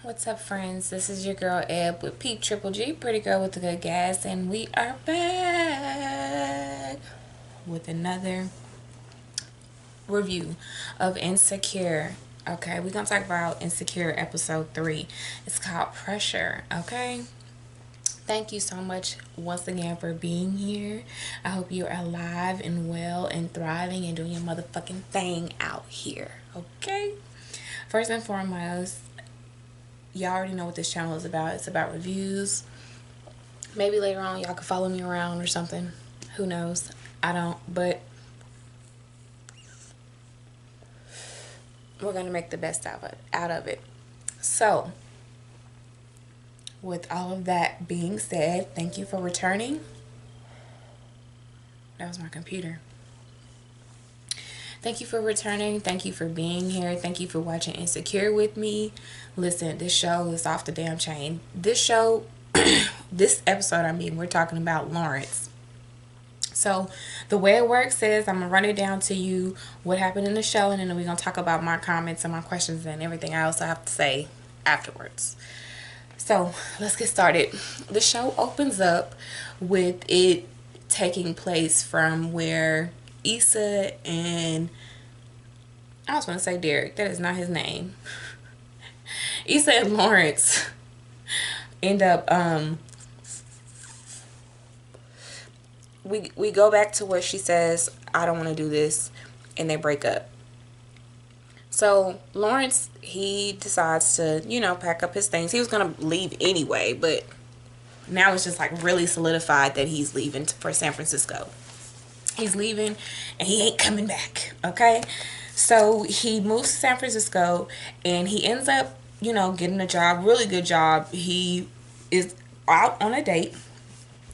What's up, friends? This is your girl Eb with Peep Triple G, pretty girl with the good gas, and we are back with another review of Insecure. Okay, we're gonna talk about Insecure episode 3. It's called Pressure. Okay, thank you so much once again for being here. I hope you're alive and well and thriving and doing your motherfucking thing out here. Okay, first and foremost, y'all already know what this channel is about. It's about reviews. Maybe later on y'all can follow me around or something. Who knows? I don't, but we're gonna make the best out of it. So, with all of that being said, thank you for returning. That was my computer. Thank you for returning. Thank you for being here. Thank you for watching Insecure with me. Listen, this show is off the damn chain. This show, this episode, we're talking about Lawrence. So the way it works is I'm going to run it down to you what happened in the show, and then we're going to talk about my comments and my questions and everything else I have to say afterwards. So let's get started. The show opens up with it taking place from where Issa and I was going to say Derek. That is not his name. Issa and Lawrence end up we go back to where she says, I don't want to do this, and they break up. So Lawrence, he decides to, pack up his things. He was going to leave anyway, but now it's just like really solidified that he's leaving for San Francisco. He's leaving and he ain't coming back. Okay, so he moves to San Francisco and he ends up, getting a job, really good job. He is out on a date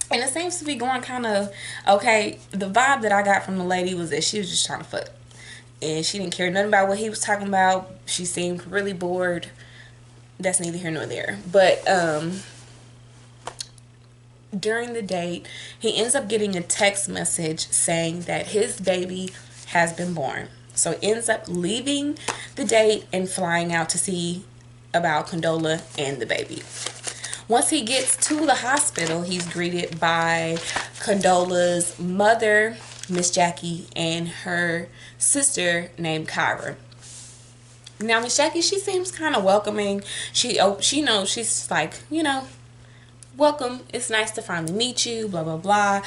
and it seems to be going kind of okay. The vibe that I got from the lady was that she was just trying to fuck, and she didn't care nothing about what he was talking about. She seemed really bored. That's neither here nor there. But during the date, he ends up getting a text message saying that his baby has been born. So he ends up leaving the date and flying out to see about Condola and the baby. Once he gets to the hospital, he's greeted by Condola's mother, Miss Jackie, and her sister named Kyra. Now, Miss Jackie, she seems kind of welcoming. She knows, she's like, welcome. It's nice to finally meet you, blah, blah, blah.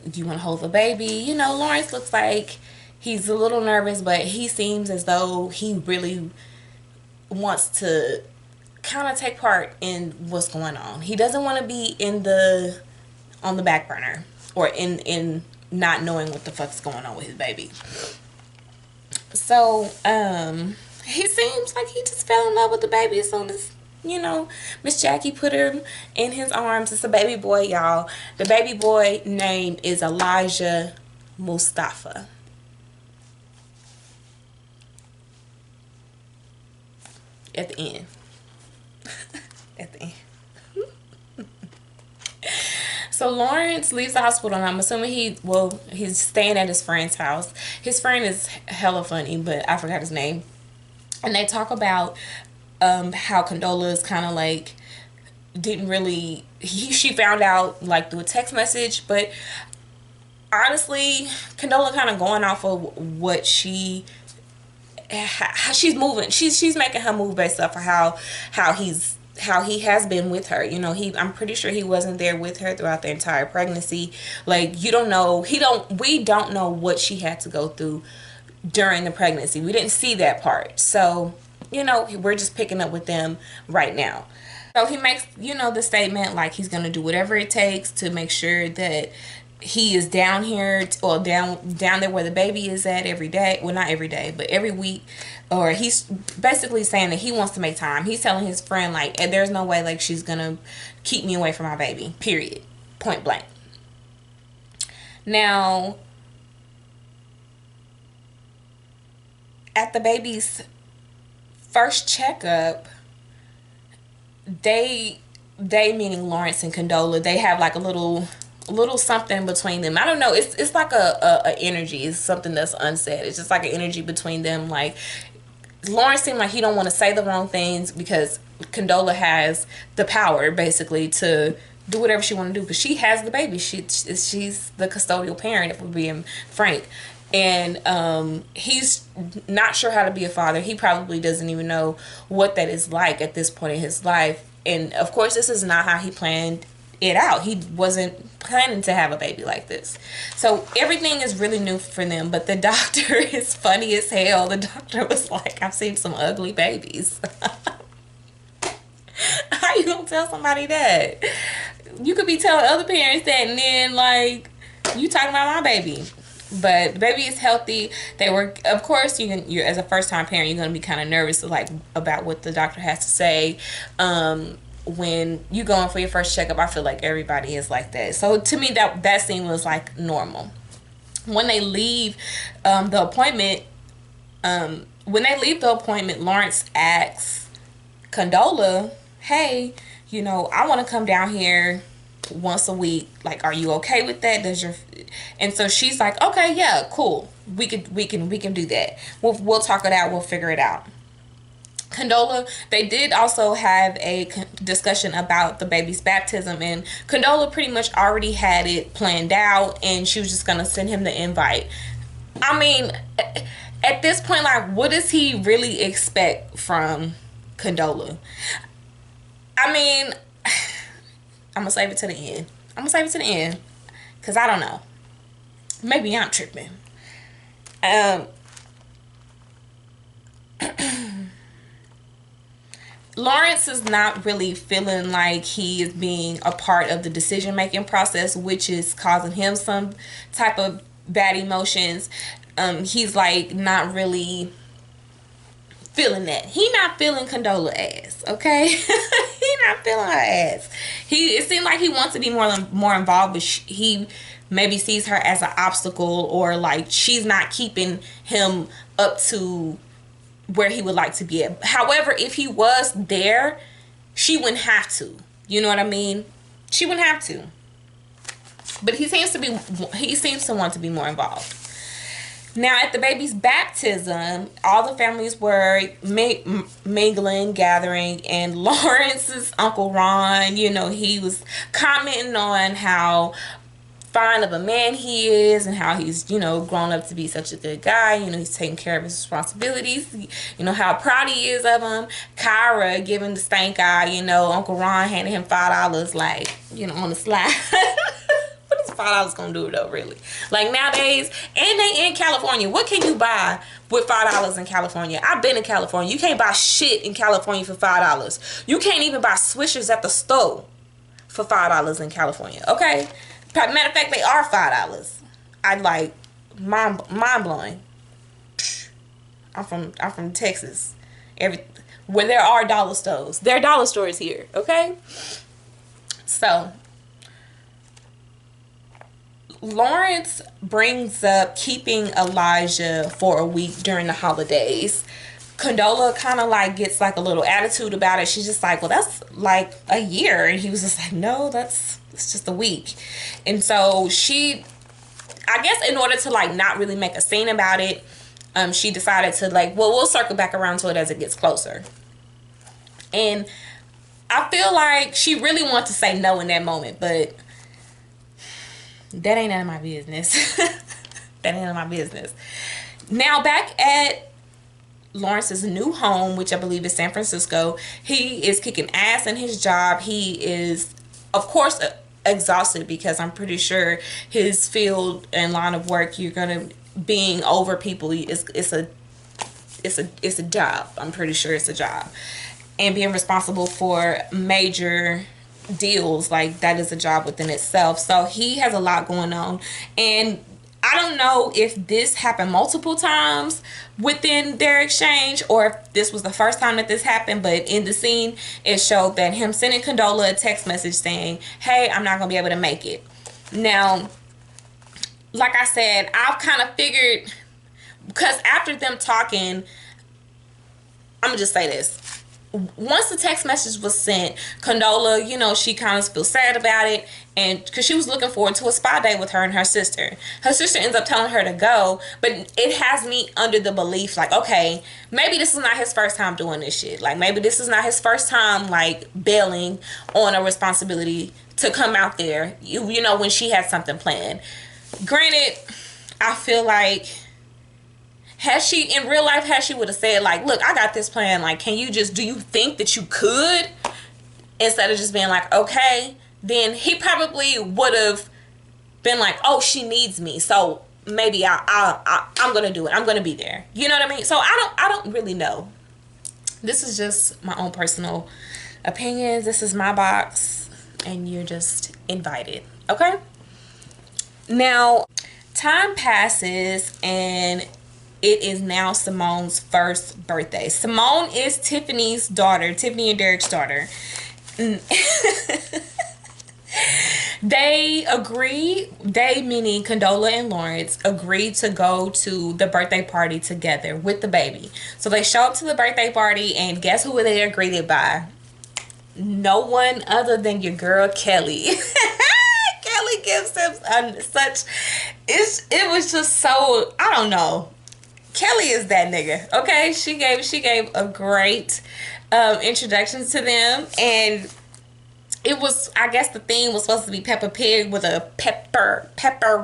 Do you want to hold the baby? Lawrence looks like he's a little nervous, but he seems as though he really wants to kind of take part in what's going on. He doesn't want to be on the back burner or in not knowing what the fuck's going on with his baby. So, he seems like he just fell in love with the baby as soon as Miss Jackie put him in his arms. It's a baby boy, y'all. The baby boy name is Elijah Mustafa. At the end. At the end. So Lawrence leaves the hospital, and I'm assuming he's staying at his friend's house. His friend is hella funny, but I forgot his name. And they talk about how Condola is kind of like didn't really she found out like through a text message, but honestly Condola kind of going off of what how she's moving, she's making her move based off of how he has been with her. I'm pretty sure he wasn't there with her throughout the entire pregnancy. Like, we don't know what she had to go through during the pregnancy. We didn't see that part. So we're just picking up with them right now. So he makes, the statement like he's going to do whatever it takes to make sure that he is down here or down there where the baby is at every day. Well, not every day, but every week. Or he's basically saying that he wants to make time. He's telling his friend like, there's no way like she's going to keep me away from my baby, period. Point blank. Now, at the baby's first checkup, they meaning Lawrence and Condola, they have like a little something between them. I don't know. It's like a energy. It's something that's unsaid. It's just like an energy between them. Like, Lawrence seemed like he don't want to say the wrong things because Condola has the power basically to do whatever she want to do because she has the baby. She's the custodial parent, if we're being frank. And he's not sure how to be a father. He probably doesn't even know what that is like at this point in his life. And of course, this is not how he planned it out. He wasn't planning to have a baby like this. So everything is really new for them. But the doctor is funny as hell. The doctor was like, I've seen some ugly babies. How you gonna tell somebody that? You could be telling other parents that, and then like you talking about my baby. But the baby is healthy. They were, of course, you're as a first time parent, you're gonna be kind of nervous like about what the doctor has to say. When you going for your first checkup, I feel like everybody is like that. So to me, that scene was like normal. When they leave the appointment, Lawrence asks Condola, "Hey, I want to come down here once a week. Like, are you okay with that? And so she's like, okay, yeah, cool. We can do that. We'll talk it out. We'll figure it out." Condola, they did also have a discussion about the baby's baptism, and Condola pretty much already had it planned out, and she was just gonna send him the invite. I mean, at this point, like, what does he really expect from Condola? I mean, I'm gonna save it to the end. Because I don't know. Maybe I'm tripping. Lawrence is not really feeling like he is being a part of the decision-making process, which is causing him some type of bad emotions. He's like not really feeling that. He not feeling Condola ass, okay? He not feeling her ass. It seemed like he wants to be more involved, but he maybe sees her as an obstacle, or like she's not keeping him up to where he would like to be at. However, if he was there, she wouldn't have to. You know what I mean? She wouldn't have to. But he seems to want to be more involved. Now, at the baby's baptism, all the families were mingling, gathering, and Lawrence's Uncle Ron, he was commenting on how fine of a man he is and how he's, grown up to be such a good guy. He's taking care of his responsibilities. How proud he is of him. Kyra giving the stank eye, Uncle Ron handed him $5 like, on the slide. What is $5 gonna do though, really? Like nowadays, and they in California. What can you buy with $5 in California? I've been in California. You can't buy shit in California for $5. You can't even buy Swishers at the store for $5 in California. Okay? Matter of fact, they are $5. I'd like mind blowing. I'm from Texas. Where there are dollar stores. There are dollar stores here, okay? So Lawrence brings up keeping Elijah for a week during the holidays. Condola kind of like gets like a little attitude about it. She's just like, well, that's like a year. And he was just like, no, it's just a week. And so she, I guess in order to like not really make a scene about it, she decided to like, well, we'll circle back around to it as it gets closer. And I feel like she really wants to say no in that moment, but that ain't none of my business. That ain't none of my business. Now back at Lawrence's new home, which I believe is San Francisco, he is kicking ass in his job. He is, of course, exhausted because I'm pretty sure his field and line of work, you're gonna being over people. It's a job. I'm pretty sure it's a job, and being responsible for major deals, like that is a job within itself. So he has a lot going on, and I don't know if this happened multiple times within their exchange or if this was the first time that this happened, but in the scene it showed that him sending Condola a text message saying, hey, I'm not gonna be able to make it. Now, like I said, I've kind of figured, because after them talking, I'm gonna just say this, once the text message was sent, Condola, she kind of feels sad about it, and because she was looking forward to a spa day with her and her sister. Her sister ends up telling her to go, but it has me under the belief, like, okay, maybe this is not his first time doing this shit. Like, maybe this is not his first time, like, bailing on a responsibility to come out there, when she had something planned. Granted, I feel like, had she in real life, had she would have said, like, look, I got this plan, like, do you think that you could, instead of just being like, okay, then he probably would have been like, oh, she needs me, so maybe I'm gonna do it, I'm gonna be there, you know what I mean? So I don't really know. This is just my own personal opinions. This is my box, and you're just invited, okay? Now, time passes, and it is now Simone's first birthday. Simone is Tiffany's daughter, Tiffany and Derek's daughter. They meaning Condola and Lawrence, agreed to go to the birthday party together with the baby. So they show up to the birthday party, and guess who they are greeted by? No one other than your girl Kelly. Kelly gives them it was just so, I don't know. Kelly is that nigga, okay? She gave a great introduction to them, and it was, I guess the theme was supposed to be Peppa Pig with a pepper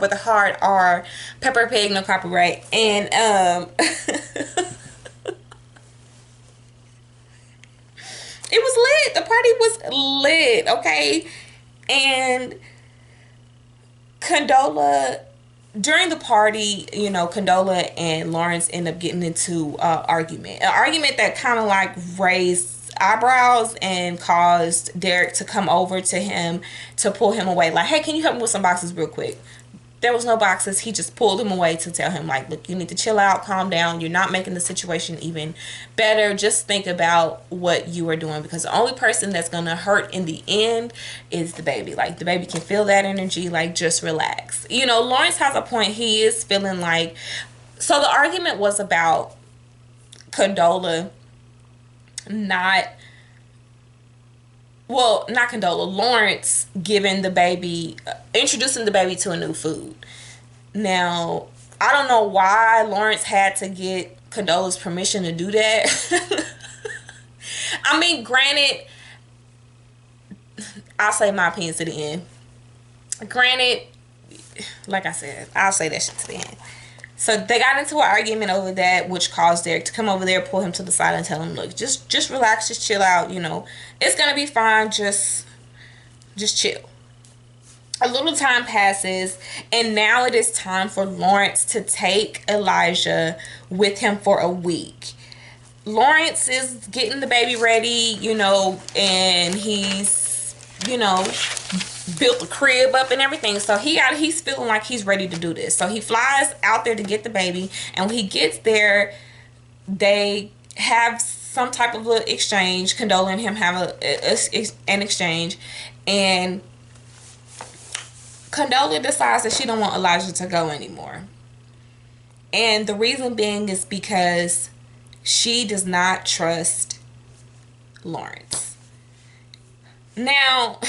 with a hard R, Pepper Pig, no copyright, and it was lit. The party was lit, okay? And Condola, during the party, Condola and Lawrence end up getting into an argument that kind of like raised eyebrows and caused Derek to come over to him to pull him away. Like, hey, can you help me with some boxes real quick? There was no boxes. He just pulled him away to tell him, like, look, you need to chill out, calm down. You're not making the situation even better. Just think about what you are doing, because the only person that's going to hurt in the end is the baby. Like, the baby can feel that energy. Like, just relax. Lawrence has a point. He is feeling like, so the argument was about Condola not Condola, Lawrence giving the baby, introducing the baby to a new food. Now, I don't know why Lawrence had to get Condola's permission to do that. I mean, granted, I'll say my opinion to the end. Granted, like I said, I'll say that shit to the end. So they got into an argument over that, which caused Derek to come over there, pull him to the side, and tell him, look, just relax, just chill out, it's gonna be fine, just chill. A little time passes, and now it is time for Lawrence to take Elijah with him for a week. Lawrence is getting the baby ready, and he's, built the crib up and everything. So he's feeling like he's ready to do this. So he flies out there to get the baby, and when he gets there, they have some type of little exchange. Condola and him have an exchange, and Condola decides that she don't want Elijah to go anymore. And the reason being is because she does not trust Lawrence. Now,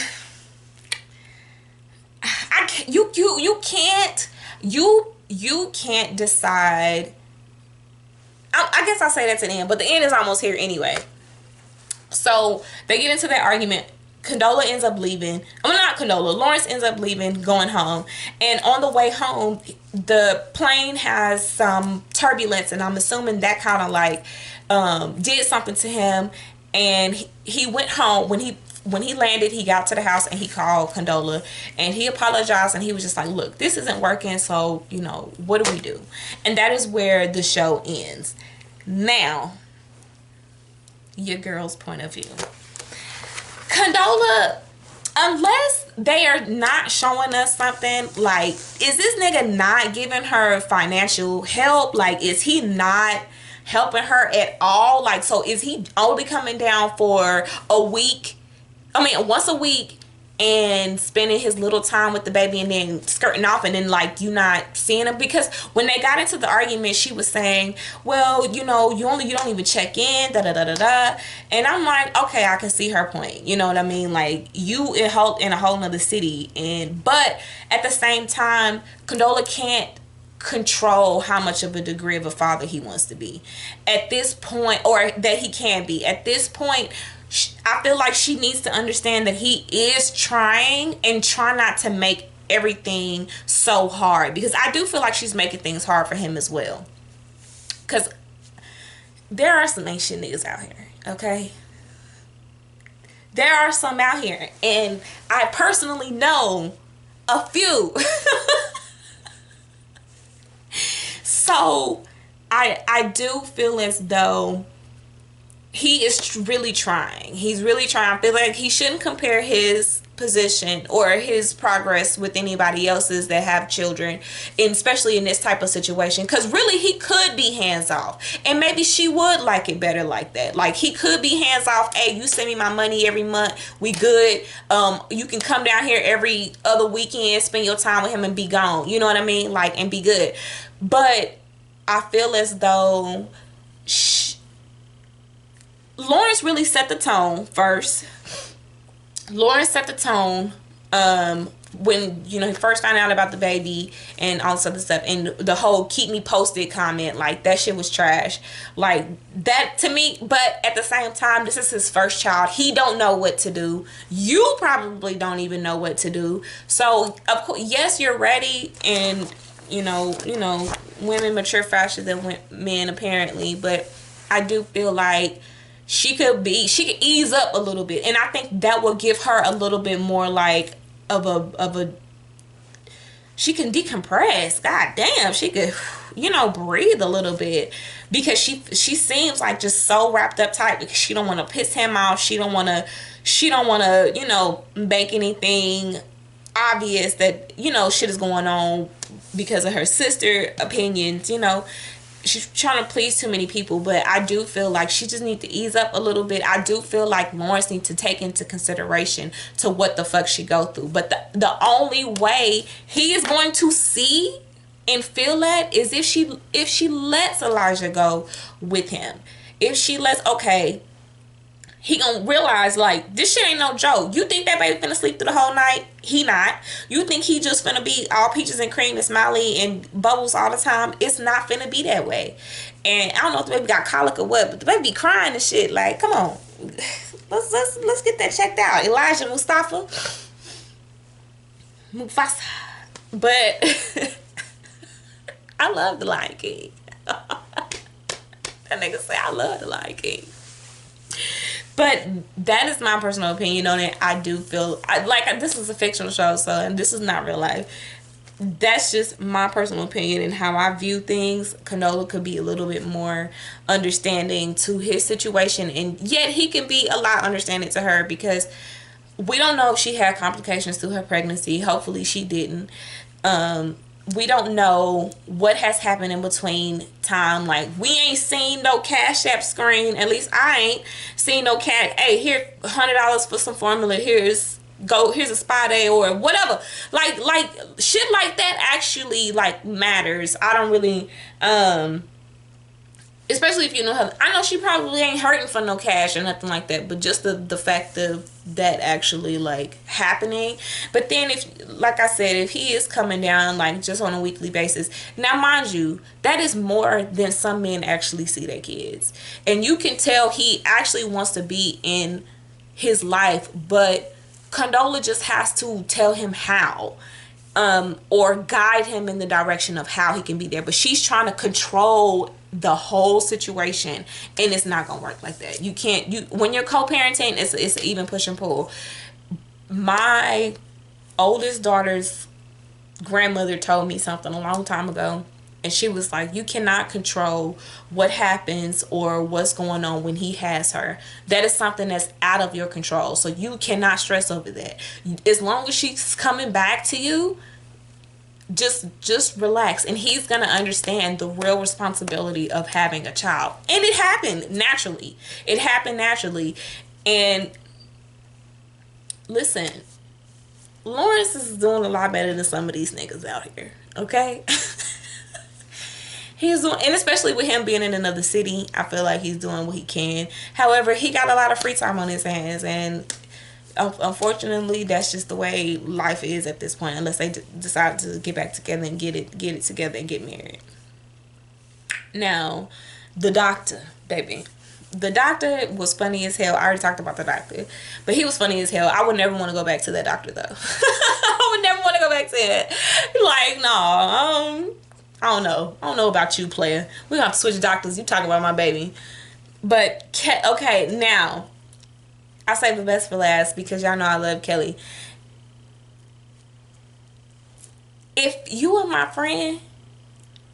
you can't decide. I guess I'll say that to the end, but the end is almost here anyway. So they get into that argument. Condola ends up leaving. Not Condola. Lawrence ends up leaving, going home. And on the way home, the plane has some turbulence, and I'm assuming that kind of like did something to him. And he went home. When he landed, he got to the house and he called Condola, and he apologized, and he was just like, look, this isn't working, so, what do we do? And that is where the show ends. Now, your girl's point of view. Condola, unless they are not showing us something, like, is this nigga not giving her financial help? Like, is he not helping her at all? Like, so is he only coming down for a week? Once a week, and spending his little time with the baby and then skirting off, and then like you not seeing him. Because when they got into the argument, she was saying, well, you know, you don't even check in, da da da da da. And I'm like, okay, I can see her point, you know what I mean? Like, you in a whole nother city, and but at the same time, Condola can't control how much of a degree of a father he wants to be at this point, or that he can be at this point. I feel like she needs to understand that he is trying, and try not to make everything so hard, because I do feel like she's making things hard for him as well. Because there are some ain't shit niggas out here, okay? There are some out here, and I personally know a few. So I do feel as though he is really trying. He's really trying. I feel like he shouldn't compare his position or his progress with anybody else's that have children, and especially in this type of situation, because really he could be hands off, and maybe she would like it better like that. Like, he could be hands off. Hey, you send me my money every month, we good. You can come down here every other weekend, spend your time with him, and be gone, you know what I mean? Like, and be good. But I feel as though Lawrence really set the tone first. Lawrence set the tone when, you know, he first found out about the baby and all this other stuff, and the whole keep me posted comment, like, that shit was trash. Like, that to me. But at the same time, this is his first child. He don't know what to do. You probably don't even know what to do. So of course, yes, you're ready, and you know women mature faster than men apparently, but I do feel like she could ease up a little bit, and I think that will give her a little bit more like of a she can decompress. God damn, she could, you know, breathe a little bit, because she seems like just so wrapped up tight, because she don't want to piss him off. She don't want to, you know, make anything obvious that, you know, shit is going on because of her sister opinions. You know, she's trying to please too many people. But I do feel like she just needs to ease up a little bit. I do feel like Lawrence needs to take into consideration to what the fuck she go through. But the only way he is going to see and feel that is if she lets Elijah go with him. If she lets, okay, he gonna realize, like, this shit ain't no joke. You think that baby finna sleep through the whole night? He not. You think he just finna be all peaches and cream and smiley and bubbles all the time? It's not finna be that way. And I don't know if the baby got colic or what, but the baby be crying and shit. Like, come on, let's get that checked out. Elijah Mufasa. But I love the Lion King. That nigga say I love the Lion King. But that is my personal opinion on it. I do feel like this is a fictional show, so, and this is not real life. That's just my personal opinion and how I view things. Condola could be a little bit more understanding to his situation, and yet he can be a lot understanding to her, because we don't know if she had complications through her pregnancy. Hopefully she didn't. We don't know what has happened in between time. Like, we ain't seen no Cash App screen. At least I ain't seen no cash. Hey, here, $100 for some formula. Here's a spa day or whatever. Like shit like that actually, like, matters. I don't really, especially if you know her. I know she probably ain't hurting for no cash or nothing like that, but just the fact of that actually, like, happening. But then, if, like I said, if he is coming down, like, just on a weekly basis, now mind you, that is more than some men actually see their kids, and you can tell he actually wants to be in his life, but Condola just has to tell him how, or guide him in the direction of how he can be there. But she's trying to control the whole situation, and it's not gonna work like that. You can't, when you're co-parenting, it's an even push and pull. My oldest daughter's grandmother told me something a long time ago, and she was like, you cannot control what happens or what's going on when he has her. That is something that's out of your control, so you cannot stress over that. As long as she's coming back to you, just relax, and he's gonna understand the real responsibility of having a child. And it happened naturally. And listen, Lawrence is doing a lot better than some of these niggas out here. Okay. He's doing, and especially with him being in another city, I feel like he's doing what he can. However, he got a lot of free time on his hands, and unfortunately, that's just the way life is at this point. Unless they decide to get back together and get it together and get married. Now, the doctor, baby. The doctor was funny as hell. I already talked about the doctor, but he was funny as hell. I would never want to go back to that doctor though. I would never want to go back to it. Like, no, I don't know. I don't know about you, player. We're gonna have to switch doctors. You talking about my baby. But, okay, now, I saved the best for last because y'all know I love Kelly. If you are my friend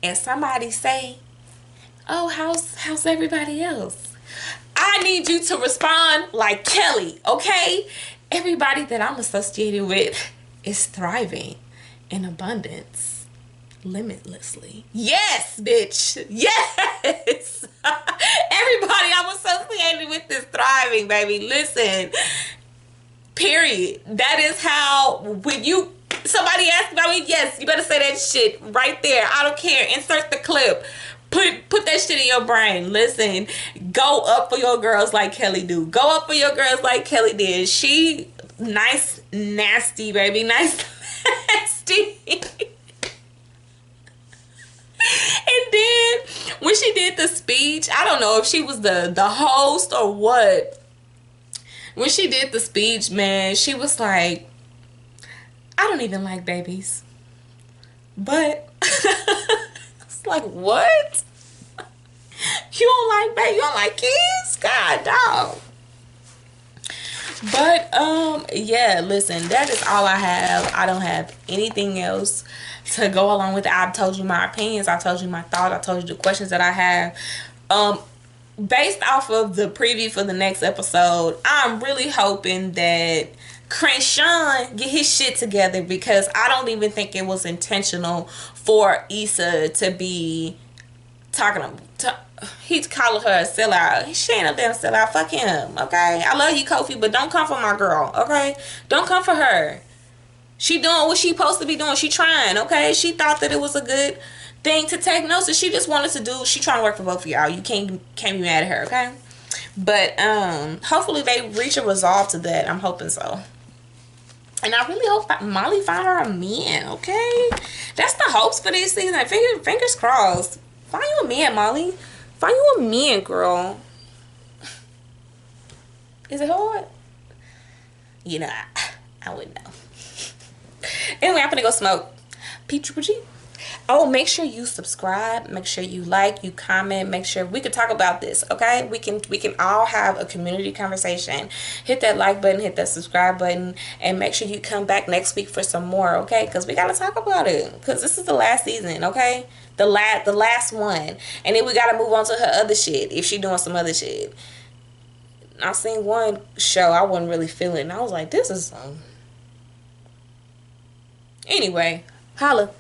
and somebody say, oh, how's everybody else? I need you to respond like Kelly, okay? Everybody that I'm associated with is thriving in abundance. Limitlessly. Yes, bitch. Yes. Everybody I'm associated with is thriving, baby. Listen. Period. That is how, when somebody asks about me, yes, you better say that shit right there. I don't care. Insert the clip. Put that shit in your brain. Listen, go up for your girls like Kelly do. Go up for your girls like Kelly did. She nice, nasty, baby. Nice, nasty. And then when she did the speech, I don't know if she was the host or what. When she did the speech, man, she was like, I don't even like babies. But it's like, what? You don't like babies? You don't like kids? God, dog. But yeah, listen, that is all I have. I don't have anything else to go along with it. I've told you my opinions. I told you my thoughts. I told you the questions that I have. Based off of the preview for the next episode, I'm really hoping that Crenshaw get his shit together, because I don't even think it was intentional for Issa to be talking to he's calling her a sellout. She ain't no damn sellout. Fuck him, okay? I love you, Kofi, but don't come for my girl, okay? Don't come for her. She doing what she supposed to be doing. She trying, okay? She thought that it was a good thing to take notes, and she just wanted to do. She trying to work for both of y'all. You can't be mad at her, okay? But hopefully they reach a resolve to that. I'm hoping so. And I really hope that Molly find her a man, okay? That's the hopes for this season. Fingers crossed. Find you a man, Molly. Find you a man, girl. Is it hard? You know, I wouldn't know. Anyway, I'm gonna go smoke. Peachy. Oh, make sure you subscribe. Make sure you like, you comment. Make sure we can talk about this, okay? We can all have a community conversation. Hit that like button, hit that subscribe button, and make sure you come back next week for some more, okay? Because we gotta talk about it. Because this is the last season, okay? The last one, and then we gotta move on to her other shit if she doing some other shit. I seen one show I wasn't really feeling. I was like, this is Anyway, holla.